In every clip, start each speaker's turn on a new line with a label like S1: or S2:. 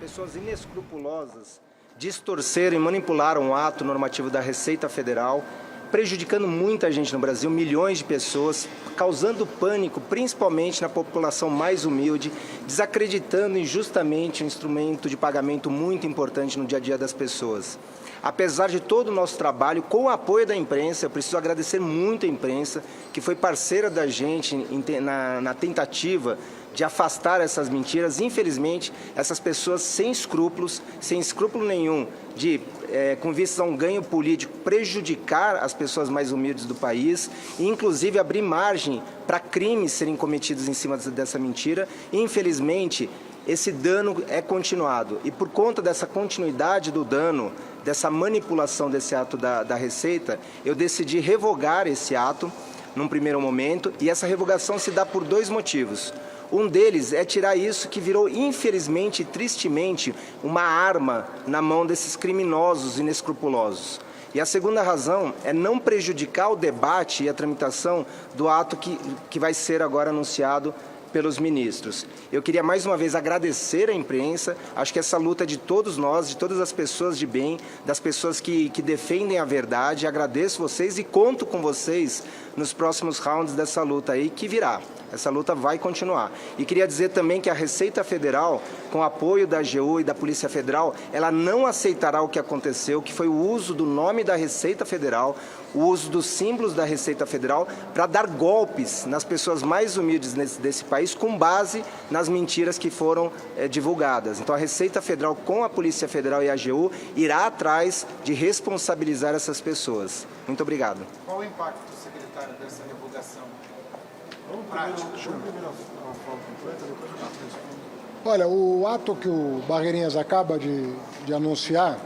S1: pessoas inescrupulosas distorceram e manipularam o ato normativo da Receita Federal, prejudicando muita gente no Brasil, milhões de pessoas, causando pânico, principalmente na população mais humilde, desacreditando injustamente um instrumento de pagamento muito importante no dia a dia das pessoas. Apesar de todo o nosso trabalho, com o apoio da imprensa, eu preciso agradecer muito a imprensa, que foi parceira da gente na tentativa de afastar essas mentiras. Infelizmente, essas pessoas sem escrúpulo nenhum, com vistas a um ganho político, prejudicar as pessoas mais humildes do país e, inclusive, abrir margem para crimes serem cometidos em cima dessa mentira. Infelizmente, esse dano é continuado. E por conta dessa continuidade do dano, dessa manipulação desse ato da Receita, eu decidi revogar esse ato num primeiro momento, e essa revogação se dá por dois motivos. Um deles é tirar isso que virou, infelizmente e tristemente, uma arma na mão desses criminosos inescrupulosos. E a segunda razão é não prejudicar o debate e a tramitação do ato que vai ser agora anunciado pelos ministros. Eu queria mais uma vez agradecer à imprensa, acho que essa luta é de todos nós, de todas as pessoas de bem, das pessoas que defendem a verdade. Agradeço vocês e conto com vocês nos próximos rounds dessa luta aí que virá. Essa luta vai continuar. E queria dizer também que a Receita Federal, com o apoio da AGU e da Polícia Federal, ela não aceitará o que aconteceu, que foi o uso do nome da Receita Federal, o uso dos símbolos da Receita Federal para dar golpes nas pessoas mais humildes desse país com base nas mentiras que foram divulgadas. Então a Receita Federal, com a Polícia Federal e a AGU, irá atrás de responsabilizar essas pessoas. Muito obrigado.
S2: Qual o impacto, secretário, dessa revogação?
S3: Olha, o ato que o Barreirinhas acaba de anunciar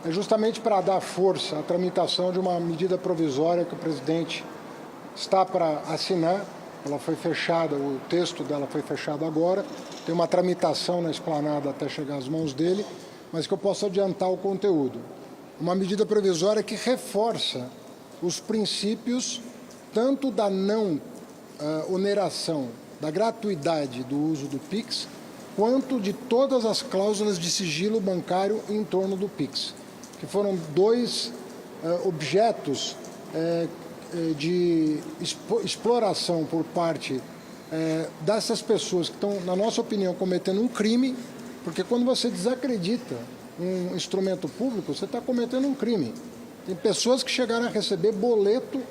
S3: é justamente para dar força à tramitação de uma medida provisória que o presidente está para assinar. Ela foi fechada, o texto dela foi fechado agora, tem uma tramitação na esplanada até chegar às mãos dele, mas que eu posso adiantar o conteúdo. Uma medida provisória que reforça os princípios tanto da não oneração, da gratuidade do uso do PIX, quanto de todas as cláusulas de sigilo bancário em torno do PIX, que foram dois objetos de exploração por parte dessas pessoas que estão, na nossa opinião, cometendo um crime, porque quando você desacredita um instrumento público, você está cometendo um crime. Tem pessoas que chegaram a receber boleto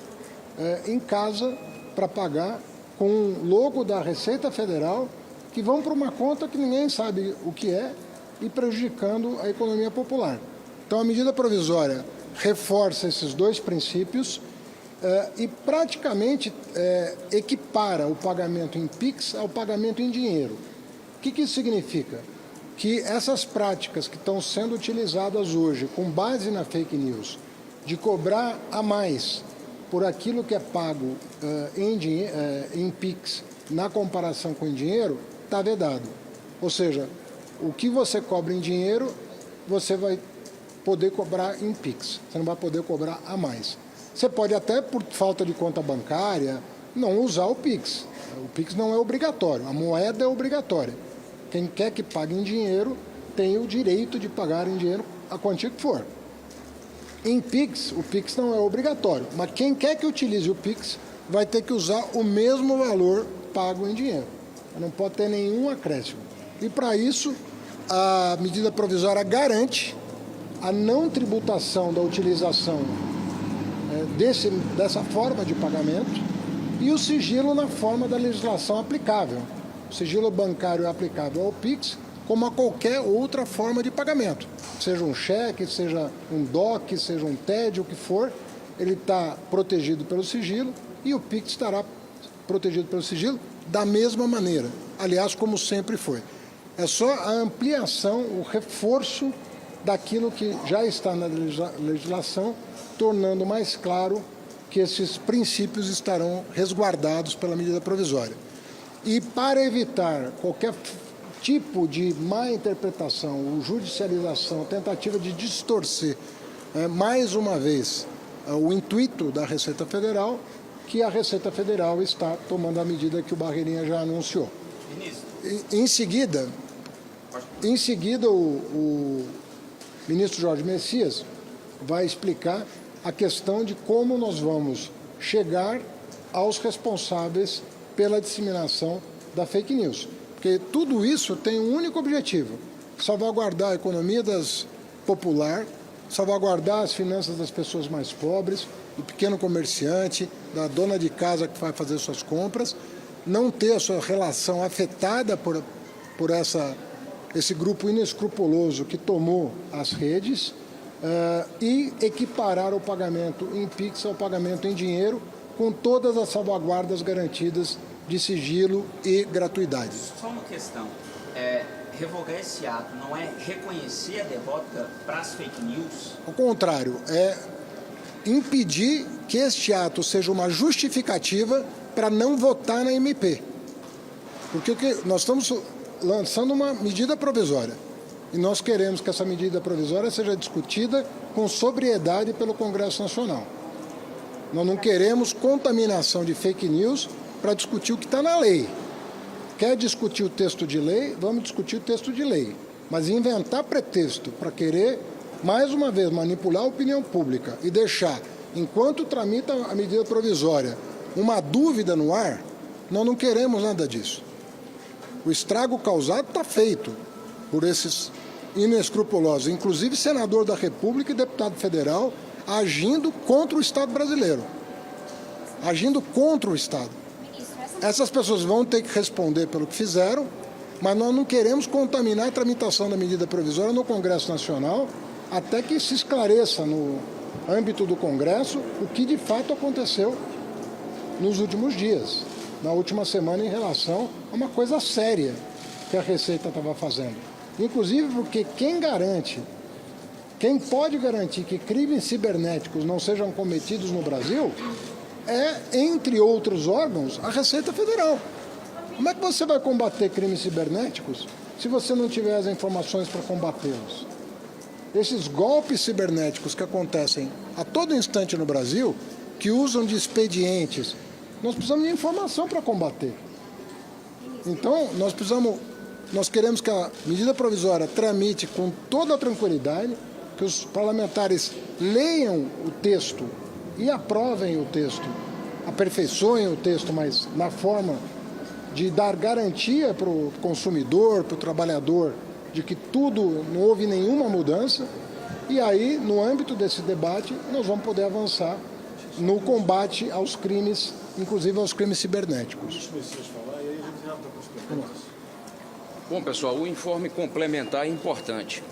S3: em casa para pagar com o logo da Receita Federal, que vão para uma conta que ninguém sabe o que é e prejudicando a economia popular. Então, a medida provisória reforça esses dois princípios e praticamente equipara o pagamento em PIX ao pagamento em dinheiro. O que isso significa? Que essas práticas que estão sendo utilizadas hoje, com base na fake news, de cobrar a mais por aquilo que é pago em PIX na comparação com em dinheiro, está vedado. Ou seja, o que você cobra em dinheiro, você vai poder cobrar em PIX. Você não vai poder cobrar a mais. Você pode até, por falta de conta bancária, não usar o PIX. O PIX não é obrigatório, a moeda é obrigatória. Quem quer que pague em dinheiro tem o direito de pagar em dinheiro a quantia que for. Em PIX, o PIX não é obrigatório, mas quem quer que utilize o PIX vai ter que usar o mesmo valor pago em dinheiro. Não pode ter nenhum acréscimo. E para isso, a medida provisória garante a não tributação da utilização dessa forma de pagamento e o sigilo na forma da legislação aplicável. O sigilo bancário é aplicável ao PIX como a qualquer outra forma de pagamento. Seja um cheque, seja um DOC, seja um TED, o que for, ele está protegido pelo sigilo e o PIX estará protegido pelo sigilo da mesma maneira. Aliás, como sempre foi. É só a ampliação, o reforço daquilo que já está na legislação, tornando mais claro que esses princípios estarão resguardados pela medida provisória. E para evitar qualquer tipo de má interpretação ou judicialização, tentativa de distorcer, mais uma vez, o intuito da Receita Federal, que a Receita Federal está tomando a medida que o Barreirinha já anunciou. Em seguida, Em seguida, o ministro Jorge Messias vai explicar a questão de como nós vamos chegar aos responsáveis pela disseminação da fake news. Porque tudo isso tem um único objetivo: salvaguardar a economia popular, salvaguardar as finanças das pessoas mais pobres, do pequeno comerciante, da dona de casa que vai fazer suas compras, não ter a sua relação afetada por esse grupo inescrupuloso que tomou as redes, e equiparar o pagamento em Pix ao pagamento em dinheiro, com todas as salvaguardas garantidas de sigilo e gratuidade.
S4: Só uma questão, revogar esse ato não é reconhecer a derrota para as fake news?
S3: Ao contrário, é impedir que este ato seja uma justificativa para não votar na MP. Porque nós estamos lançando uma medida provisória e nós queremos que essa medida provisória seja discutida com sobriedade pelo Congresso Nacional. Nós não queremos contaminação de fake news para discutir o que está na lei. Quer discutir o texto de lei? Vamos discutir o texto de lei. Mas inventar pretexto para querer, mais uma vez, manipular a opinião pública e deixar, enquanto tramita a medida provisória, uma dúvida no ar, nós não queremos nada disso. O estrago causado está feito por esses inescrupulosos, inclusive senador da República e deputado federal, agindo contra o Estado brasileiro. Agindo contra o Estado. Essas pessoas vão ter que responder pelo que fizeram, mas nós não queremos contaminar a tramitação da medida provisória no Congresso Nacional até que se esclareça no âmbito do Congresso o que de fato aconteceu nos últimos dias, na última semana, em relação a uma coisa séria que a Receita estava fazendo. Inclusive porque quem pode garantir que crimes cibernéticos não sejam cometidos no Brasil é, entre outros órgãos, a Receita Federal. Como é que você vai combater crimes cibernéticos se você não tiver as informações para combatê-los? Esses golpes cibernéticos que acontecem a todo instante no Brasil, que usam de expedientes, nós precisamos de informação para combater. Então, nós queremos que a medida provisória tramite com toda a tranquilidade, que os parlamentares leiam o texto e aprovem o texto, aperfeiçoem o texto, mas na forma de dar garantia para o consumidor, para o trabalhador, de que não houve nenhuma mudança, e aí, no âmbito desse debate, nós vamos poder avançar no combate aos crimes, inclusive aos crimes cibernéticos.
S5: Bom, pessoal, o informe complementar é importante.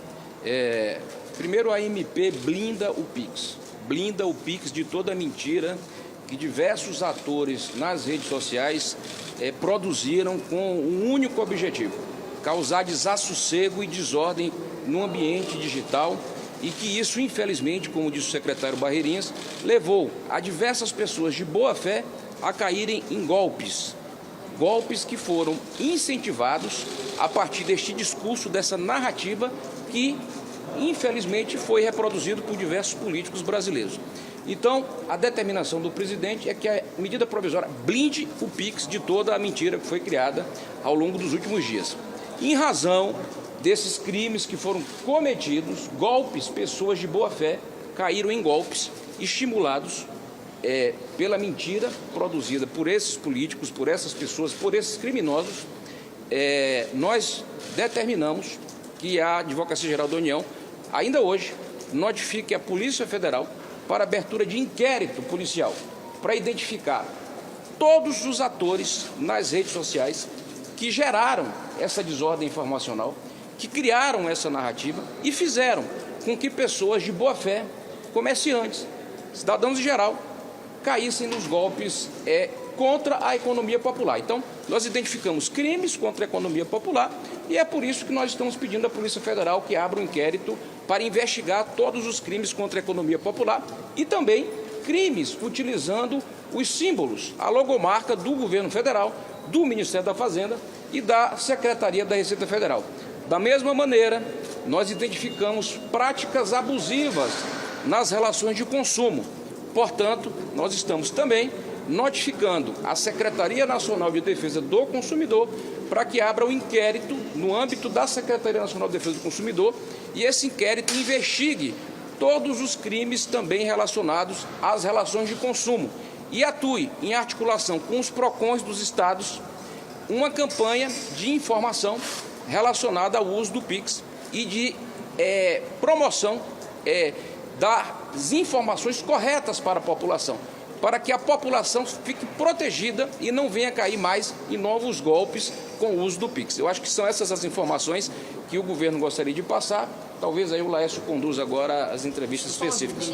S5: Primeiro, a MP blinda o Pix de toda a mentira que diversos atores nas redes sociais produziram com um único objetivo: causar desassossego e desordem no ambiente digital, e que isso, infelizmente, como disse o secretário Barreirinhas, levou a diversas pessoas de boa fé a caírem em golpes que foram incentivados a partir deste discurso, dessa narrativa que, infelizmente, foi reproduzido por diversos políticos brasileiros. Então, a determinação do presidente é que a medida provisória blinde o Pix de toda a mentira que foi criada ao longo dos últimos dias. Em razão desses crimes que foram cometidos, pessoas de boa fé caíram em golpes estimulados pela mentira produzida por esses políticos, por essas pessoas, por esses criminosos. Nós determinamos que a Advocacia Geral da União, ainda hoje, notifique a Polícia Federal para abertura de inquérito policial, para identificar todos os atores nas redes sociais que geraram essa desordem informacional, que criaram essa narrativa e fizeram com que pessoas de boa fé, comerciantes, cidadãos em geral, caíssem nos golpes contra a economia popular. Então, nós identificamos crimes contra a economia popular e é por isso que nós estamos pedindo à Polícia Federal que abra um inquérito para investigar todos os crimes contra a economia popular e também crimes utilizando os símbolos, a logomarca do governo federal, do Ministério da Fazenda e da Secretaria da Receita Federal. Da mesma maneira, nós identificamos práticas abusivas nas relações de consumo. Portanto, nós estamos também notificando a Secretaria Nacional de Defesa do Consumidor para que abra um inquérito no âmbito da Secretaria Nacional de Defesa do Consumidor e esse inquérito investigue todos os crimes também relacionados às relações de consumo e atue em articulação com os PROCONs dos estados uma campanha de informação relacionada ao uso do Pix e de promoção das informações corretas para a população, para que a população fique protegida e não venha cair mais em novos golpes com o uso do Pix. Eu acho que são essas as informações que o governo gostaria de passar. Talvez aí o Laércio conduza agora as entrevistas específicas.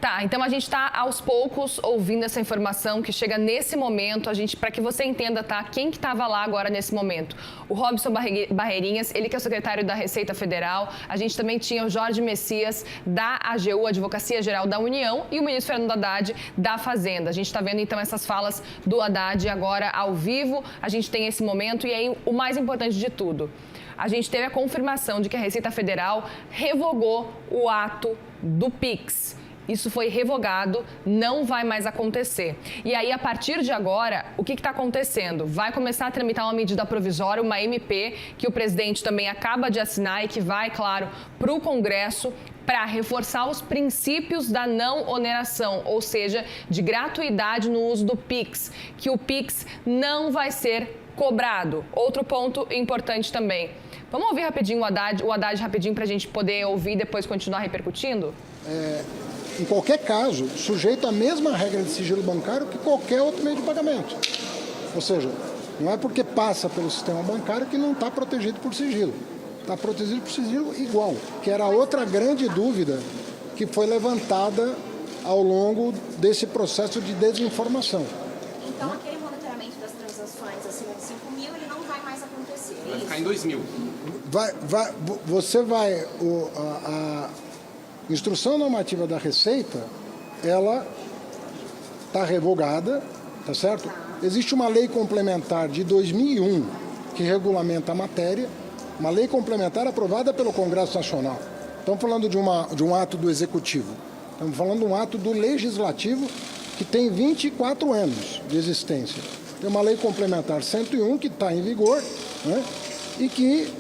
S6: Tá, então a gente está aos poucos ouvindo essa informação que chega nesse momento, para que você entenda, tá, quem que estava lá agora nesse momento. O Robson Barreirinhas, ele que é o secretário da Receita Federal, a gente também tinha o Jorge Messias, da AGU, Advocacia Geral da União, e o ministro Fernando Haddad, da Fazenda. A gente está vendo então essas falas do Haddad agora ao vivo, a gente tem esse momento e aí o mais importante de tudo. A gente teve a confirmação de que a Receita Federal revogou o ato do Pix. Isso foi revogado, não vai mais acontecer. E aí, a partir de agora, o que está acontecendo? Vai começar a tramitar uma medida provisória, uma MP, que o presidente também acaba de assinar e que vai, claro, para o Congresso, para reforçar os princípios da não oneração, ou seja, de gratuidade no uso do Pix, que o Pix não vai ser cobrado. Outro ponto importante também. Vamos ouvir rapidinho o Haddad rapidinho para a gente poder ouvir e depois continuar repercutindo?
S3: Em qualquer caso, sujeito à mesma regra de sigilo bancário que qualquer outro meio de pagamento. Ou seja, não é porque passa pelo sistema bancário que não está protegido por sigilo. Está protegido por sigilo igual, que era outra grande dúvida que foi levantada ao longo desse processo de desinformação.
S7: Então, aquele monitoramento das transações acima de 5 mil, ele não vai mais acontecer.
S2: Vai ficar em 2 mil.
S3: A instrução normativa da Receita, ela está revogada, tá certo? Existe uma lei complementar de 2001 que regulamenta a matéria, uma lei complementar aprovada pelo Congresso Nacional. Estamos falando de um ato do Executivo, estamos falando de um ato do Legislativo que tem 24 anos de existência. Tem uma lei complementar 101 que está em vigor, né? E que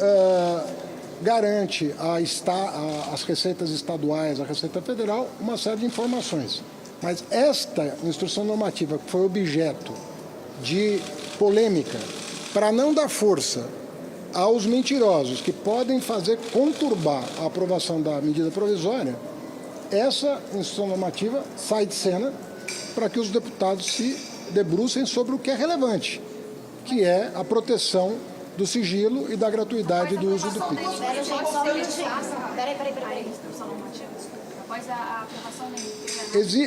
S3: garante às receitas estaduais, à Receita Federal, uma série de informações. Mas esta instrução normativa, que foi objeto de polêmica, para não dar força aos mentirosos que podem fazer conturbar a aprovação da medida provisória, essa instrução normativa sai de cena para que os deputados se debrucem sobre o que é relevante, que é a proteção do sigilo e da gratuidade do uso do Pix.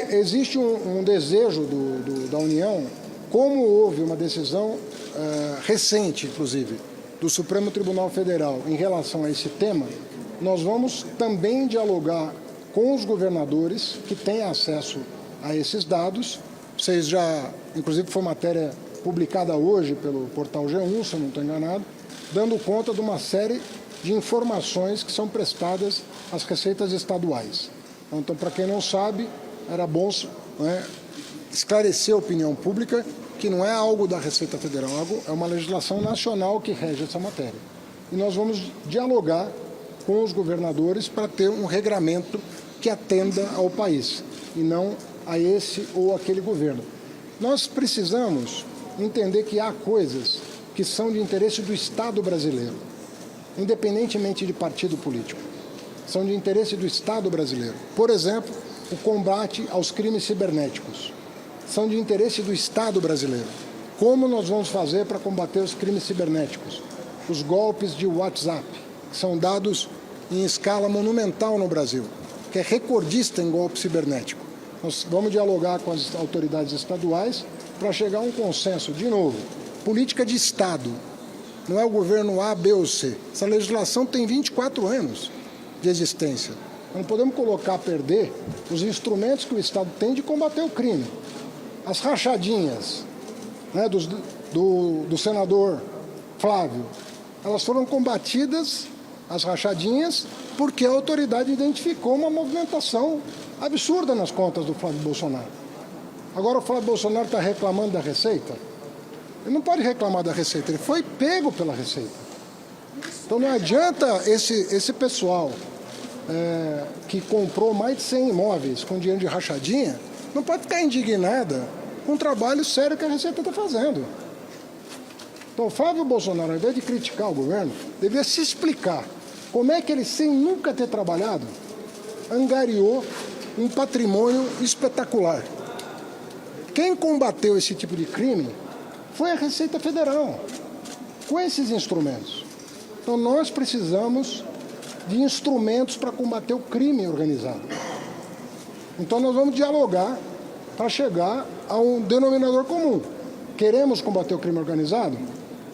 S3: Existe um desejo da União, como houve uma decisão recente, inclusive, do Supremo Tribunal Federal em relação a esse tema, nós vamos também dialogar com os governadores que têm acesso a esses dados. Vocês já, inclusive foi matéria publicada hoje pelo portal G1, se eu não estou enganado, dando conta de uma série de informações que são prestadas às receitas estaduais. Então, para quem não sabe, era bom esclarecer a opinião pública que não é algo da Receita Federal, é uma legislação nacional que rege essa matéria. E nós vamos dialogar com os governadores para ter um regramento que atenda ao país e não a esse ou aquele governo. Nós precisamos entender que há coisas que são de interesse do Estado brasileiro, independentemente de partido político. São de interesse do Estado brasileiro. Por exemplo, o combate aos crimes cibernéticos. São de interesse do Estado brasileiro. Como nós vamos fazer para combater os crimes cibernéticos? Os golpes de WhatsApp, que são dados em escala monumental no Brasil, que é recordista em golpe cibernético. Nós vamos dialogar com as autoridades estaduais para chegar a um consenso. De novo, política de Estado, não é o governo A, B ou C. Essa legislação tem 24 anos de existência. Não podemos colocar a perder os instrumentos que o Estado tem de combater o crime. As rachadinhas, né, do senador Flávio, elas foram combatidas, as rachadinhas, porque a autoridade identificou uma movimentação absurda nas contas do Flávio Bolsonaro. Agora o Flávio Bolsonaro está reclamando da Receita. Ele não pode reclamar da Receita, ele foi pego pela Receita. Então não adianta esse pessoal que comprou mais de 100 imóveis com dinheiro de rachadinha, não pode ficar indignada com o trabalho sério que a Receita está fazendo. Então o Flávio Bolsonaro, ao invés de criticar o governo, deveria se explicar como é que ele, sem nunca ter trabalhado, angariou um patrimônio espetacular. Quem combateu esse tipo de crime foi a Receita Federal, com esses instrumentos. Então nós precisamos de instrumentos para combater o crime organizado. Então nós vamos dialogar para chegar a um denominador comum. Queremos combater o crime organizado?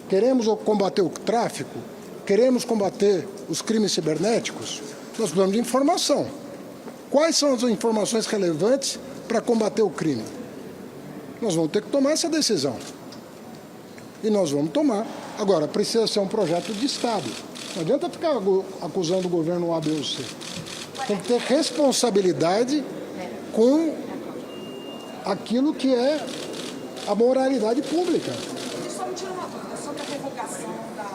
S3: Queremos combater o tráfico? Queremos combater os crimes cibernéticos? Nós precisamos de informação. Quais são as informações relevantes para combater o crime? Nós vamos ter que tomar essa decisão. E nós vamos tomar. Agora, precisa ser um projeto de Estado. Não adianta ficar acusando o governo A, B ou C. Tem que ter responsabilidade com aquilo que é a moralidade pública.
S8: Só me tira uma dúvida sobre a revogação da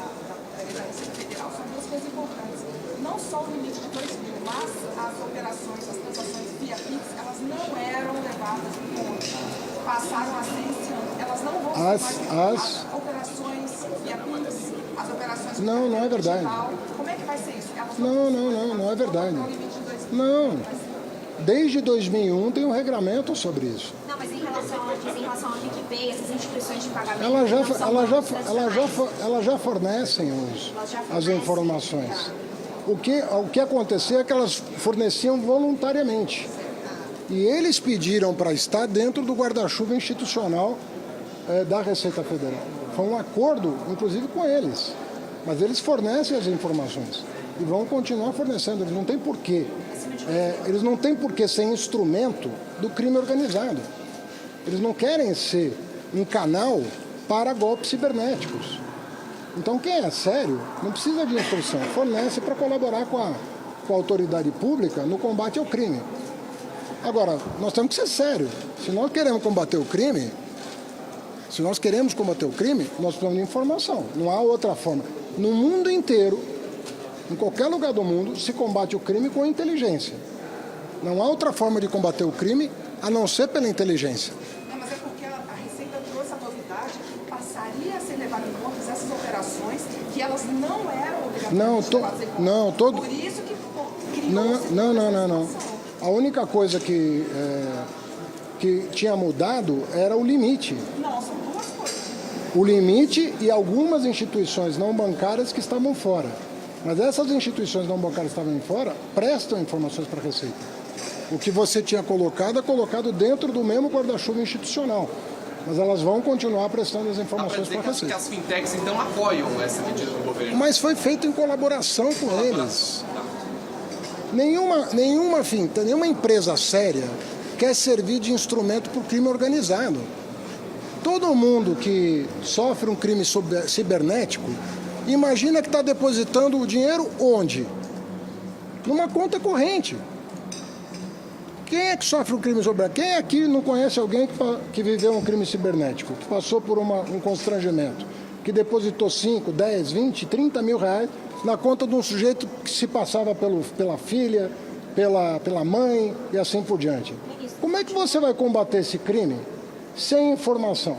S8: Receita Federal. São duas coisas importantes. Não só o limite de 2 mil, mas as operações, as transações via PIX, elas não eram levadas em conta. Passaram a ser esse ano. Elas não vão ser mais as operações via PIX, as operações
S3: não, não é verdade.
S8: Digital. Como é que vai ser isso? Elas
S3: Não é verdade. Não. Desde 2001 tem um regramento sobre isso.
S7: Não, mas em relação ao PicPay, essas instituições de pagamento...
S3: Elas já fornecem as informações. O que aconteceu é que elas forneciam voluntariamente. E eles pediram para estar dentro do guarda-chuva institucional da Receita Federal. Foi um acordo, inclusive, com eles. Mas eles fornecem as informações e vão continuar fornecendo. Eles não têm porquê. Eles não têm porquê ser instrumento do crime organizado. Eles não querem ser um canal para golpes cibernéticos. Então, quem é sério não precisa de instrução. Fornece para colaborar com a autoridade pública no combate ao crime. Agora, nós temos que ser sérios. Se nós queremos combater o crime, nós precisamos de informação. Não há outra forma. No mundo inteiro, em qualquer lugar do mundo, se combate o crime com inteligência. Não há outra forma de combater o crime a não ser pela inteligência.
S8: Não, mas é porque a Receita trouxe a novidade que passaria a ser levada em conta essas operações que elas não eram obrigatórias levadas em conta. Por isso que criou
S3: Não. A única coisa que tinha mudado era o limite.
S8: Não, são duas coisas.
S3: O limite e algumas instituições não bancárias que estavam fora. Mas essas instituições não bancárias que estavam fora prestam informações para a Receita. O que você tinha colocado é colocado dentro do mesmo guarda-chuva institucional. Mas elas vão continuar prestando as informações para a Receita.
S9: Que as fintechs, então, apoiam essa medida do governo.
S3: Mas foi feito em colaboração com eles. Nenhuma empresa séria quer servir de instrumento para o crime organizado. Todo mundo que sofre um crime cibernético, imagina que está depositando o dinheiro onde? Numa conta corrente. Quem é que sofre um crime cibernético? Quem aqui não conhece alguém que viveu um crime cibernético, que passou por um constrangimento, que depositou 5, 10, 20, 30 mil reais na conta de um sujeito que se passava pela filha, pela mãe e assim por diante? Como é que você vai combater esse crime sem informação?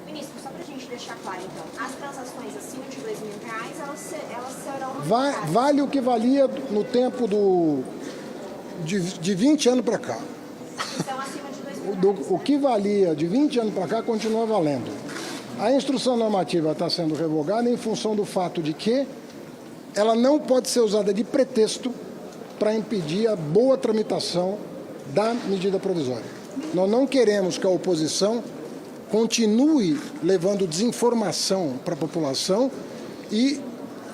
S7: Ministro, só para a gente deixar claro, então, as transações acima de R$2.000, elas serão...
S3: Vale o que valia no tempo de 20 anos para cá.
S7: Então, acima de R$2.000.
S3: O que valia de 20 anos para cá continua valendo. A instrução normativa está sendo revogada em função do fato de que ela não pode ser usada de pretexto para impedir a boa tramitação da medida provisória. Nós não queremos que a oposição continue levando desinformação para a população e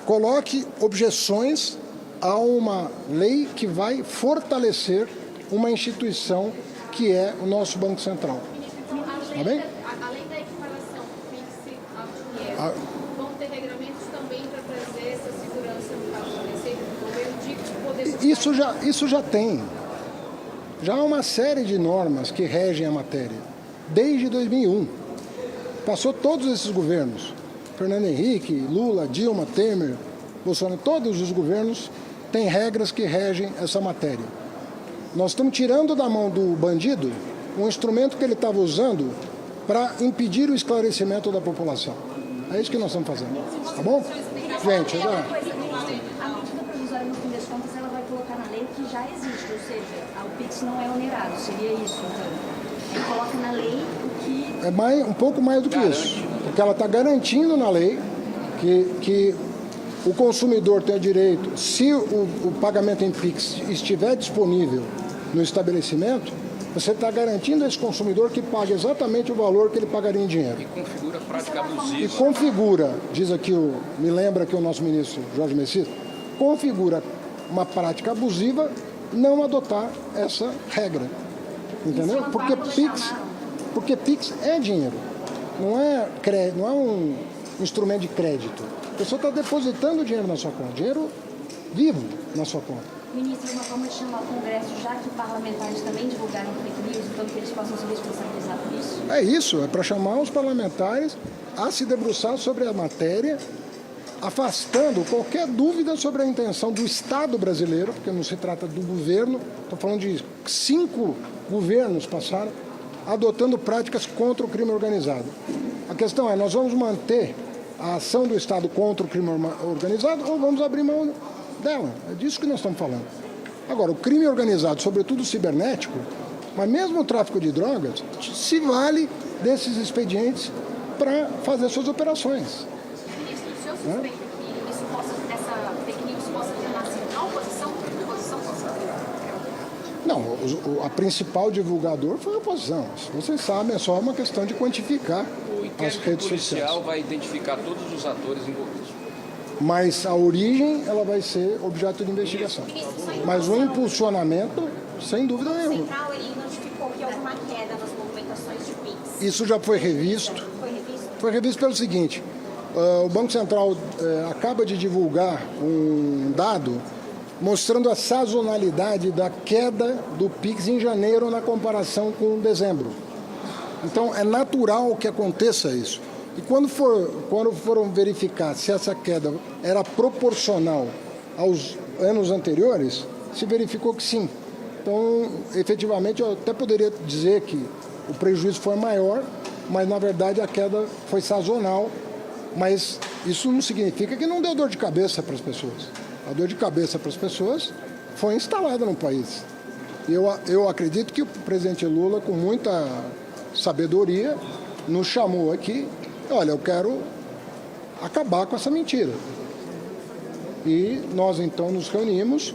S3: coloque objeções a uma lei que vai fortalecer uma instituição que é o nosso Banco Central. Tá bem?
S10: Além da equiparação PIX a dinheiro, vão ter regramentos também para trazer essa segurança no caso da Receita do governo de poder...
S3: Isso já tem. Já há uma série de normas que regem a matéria. desde 2001. Passou todos esses governos, Fernando Henrique, Lula, Dilma, Temer, Bolsonaro, todos os governos têm regras que regem essa matéria. Nós estamos tirando da mão do bandido um instrumento que ele estava usando para impedir o esclarecimento da população. É isso que nós estamos fazendo, tá bom? Gente, agora...
S7: A medida provisória, no fim das contas, ela vai colocar na lei que já existe, ou seja, o PIX não é onerado, seria isso, então. Ele coloca na lei o que...
S3: Um pouco mais do que isso, porque ela está garantindo na lei que o consumidor tem o direito, se o pagamento em PIX estiver disponível no estabelecimento, você está garantindo a esse consumidor que pague exatamente o valor que ele pagaria em dinheiro.
S5: E configura prática abusiva.
S3: E configura, diz aqui, me lembra aqui o nosso ministro Jorge Messias, configura uma prática abusiva não adotar essa regra. Entendeu? Porque PIX é dinheiro, não é um instrumento de crédito. A pessoa está depositando dinheiro na sua conta, dinheiro vivo na sua conta.
S7: Ministro, uma forma de chamar o Congresso, já que parlamentares também divulgaram fake news, então que eles possam se responsabilizar por isso?
S3: É isso, é para chamar os parlamentares a se debruçar sobre a matéria, afastando qualquer dúvida sobre a intenção do Estado brasileiro, porque não se trata do governo, estou falando de 5 governos passaram, adotando práticas contra o crime organizado. A questão é, nós vamos manter a ação do Estado contra o crime organizado ou vamos abrir mão dela? É disso que nós estamos falando. Agora, o crime organizado, sobretudo o cibernético, mas mesmo o tráfico de drogas, se vale desses expedientes para fazer suas operações.
S10: Ministro, o senhor suspeita que essa fake news possa ter nascido na oposição?
S3: Não, a principal divulgador foi a oposição. Vocês sabem, é só uma questão de quantificar as redes sociais.
S5: O policial vai identificar todos os atores envolvidos.
S3: Mas a origem, ela vai ser objeto de investigação. Mas o impulsionamento, sem dúvida nenhuma.
S7: O Central, ele notificou que houve uma queda nas movimentações de PIX.
S3: Isso já foi revisto.
S7: Foi revisto?
S3: Foi revisto pelo seguinte, o Banco Central acaba de divulgar um dado mostrando a sazonalidade da queda do PIX em janeiro na comparação com dezembro. Então, é natural que aconteça isso. E quando foram verificar se essa queda era proporcional aos anos anteriores, se verificou que sim. Então, efetivamente, eu até poderia dizer que o prejuízo foi maior, mas, na verdade, a queda foi sazonal. Mas isso não significa que não deu dor de cabeça para as pessoas. A dor de cabeça para as pessoas foi instalada no país. Eu acredito que o presidente Lula, com muita sabedoria, nos chamou aqui, olha, eu quero acabar com essa mentira. E nós, então, nos reunimos,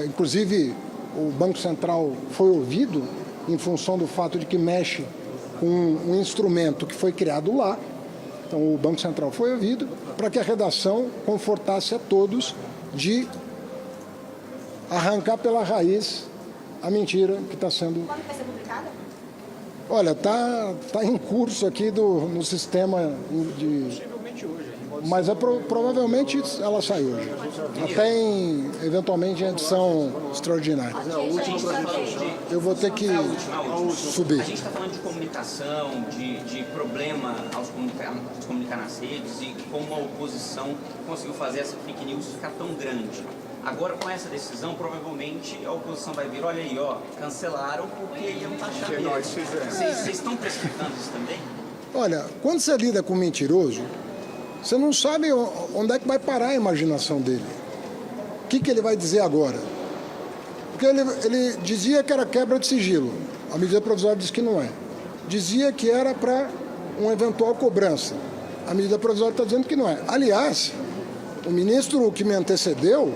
S3: inclusive o Banco Central foi ouvido em função do fato de que mexe com um instrumento que foi criado lá. Então, o Banco Central foi ouvido para que a redação confortasse a todos de arrancar pela raiz a mentira que está sendo...
S7: Quando vai ser publicada?
S3: Olha, tá em curso aqui no sistema de... Mas provavelmente ela sai hoje. Até eventualmente em edição extraordinária. Eu vou ter que subir.
S4: A gente está falando de comunicação, de problema aos comunicar nas redes e como a oposição conseguiu fazer essa fake news ficar tão grande. Agora, com essa decisão, provavelmente a oposição vai vir, olha aí, ó, cancelaram porque iam taxar mesmo. Vocês estão precificando isso também?
S3: Olha, quando você lida com um mentiroso, você não sabe onde é que vai parar a imaginação dele. O que ele vai dizer agora? Porque ele dizia que era quebra de sigilo. A medida provisória diz que não é. Dizia que era para uma eventual cobrança. A medida provisória está dizendo que não é. Aliás, o ministro que me antecedeu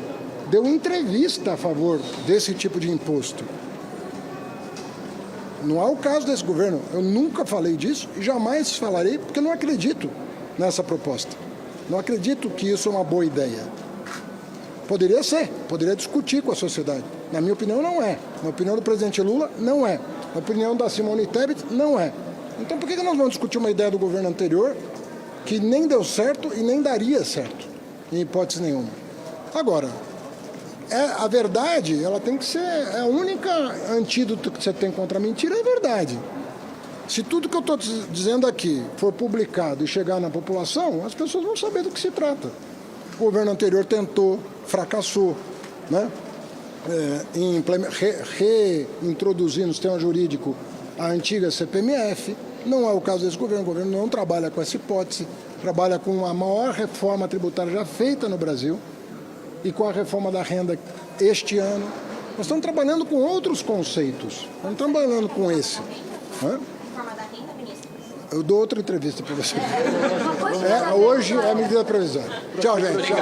S3: deu entrevista a favor desse tipo de imposto. Não é o caso desse governo. Eu nunca falei disso e jamais falarei, porque não acredito nessa proposta. Não acredito que isso é uma boa ideia. Poderia ser, poderia discutir com a sociedade. Na minha opinião, não é. Na opinião do presidente Lula, não é. Na opinião da Simone Tebet, não é. Então, por que nós vamos discutir uma ideia do governo anterior que nem deu certo e nem daria certo, em hipótese nenhuma? Agora, a verdade, ela tem que ser... A única antídoto que você tem contra a mentira é a verdade. Se tudo que eu estou dizendo aqui for publicado e chegar na população, as pessoas vão saber do que se trata. O governo anterior tentou, fracassou, né? Em reintroduzir no sistema jurídico a antiga CPMF. Não é o caso desse governo. O governo não trabalha com essa hipótese, trabalha com a maior reforma tributária já feita no Brasil e com a reforma da renda este ano. Nós estamos trabalhando com outros conceitos, não estamos trabalhando com esse. Né? Eu dou outra entrevista para você. Hoje é a medida provisória. Tchau, gente. Tchau.